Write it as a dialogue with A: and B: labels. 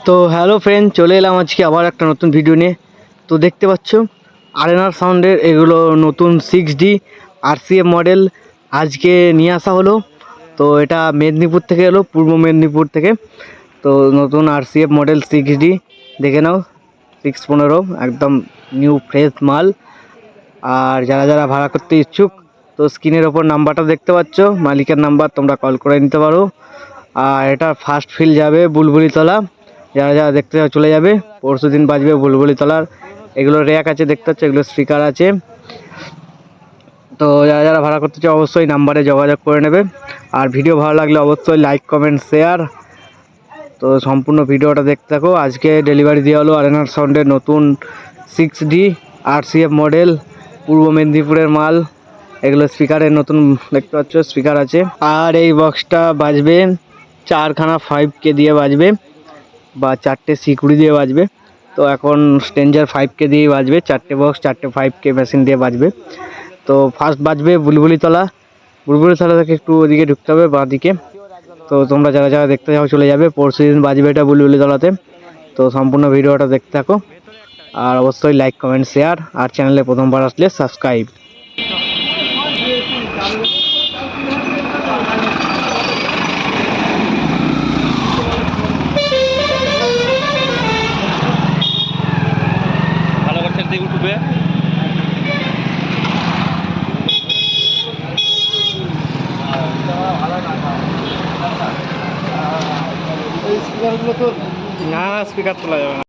A: তো hello friend, চলে এলাম আজকে আবার একটা নতুন ভিডিও নিয়ে। তো দেখতে পাচ্ছ আরেনার সাউন্ডের এগুলো নতুন 6D RCA মডেল আজকে নিয়ে আসা হলো। তো এটা মেদিনীপুর থেকে এলো, পূর্ব মেদিনীপুর থেকে। তো নতুন RCA মডেল 6D দেখে নাও, 615 একদম নিউ ফ্রেশ মাল। আর যারা যারা ভাড়া করতে ইচ্ছুক, তো স্ক্রিনের ওপর নাম্বারটা দেখতে পাচ্ছ, মালিকের নাম্বার, তোমরা কল করে নিতে পারো। আর এটা ফার্স্ট ফিল যাবে বুলবুলিতলা, যারা যারা দেখতে চলে যাবে। পরশু দিন বাজবে বুলবুলিতলার। এগুলো র্যাক আছে দেখতে পাচ্ছ, এগুলো স্পিকার আছে। তো যারা যারা ভাড়া করতে চাও অবশ্যই নাম্বারে যোগাযোগ করে নেবে। আর ভিডিও ভালো লাগলে অবশ্যই লাইক কমেন্ট শেয়ার। তো সম্পূর্ণ ভিডিওটা দেখতে থাকো। আজকে ডেলিভারি দেওয়া হলো আরেনার সাউন্ডের নতুন 6D RCA মডেল, পূর্ব মেদিনীপুরের মাল। এগুলো স্পিকারের নতুন দেখতে পাচ্ছ, স্পিকার আছে। আর এই বক্সটা বাজবে 4খানা 5K দিয়ে বাজবে, বা 4টে সিকুড়ি দিয়ে বাজবে। তো এখন স্ট্রেঞ্জার 5K দিয়ে বাজবে, 4টে বক্স 4টে 5K মেশিন দিয়ে বাজবে। তো ফার্স্ট বাজবে বুলবুলিতলা। বুলবুলিতলা থেকে একটু ওদিকে ঢুকতে হবে, বাঁ দিকে। তো তোমরা যারা যারা দেখতে যাও চলে যাবে। পরশু দিন বাজবে এটা বুলবুলিতলাতে। তো সম্পূর্ণ ভিডিওটা দেখতে থাকো। আর অবশ্যই লাইক কমেন্ট শেয়ার, আর চ্যানেলে প্রথমবার আসলে সাবস্ক্রাইব।
B: ভালো করছেন ইউটিউবে।
A: না, স্পিকার তোলা যাবে না।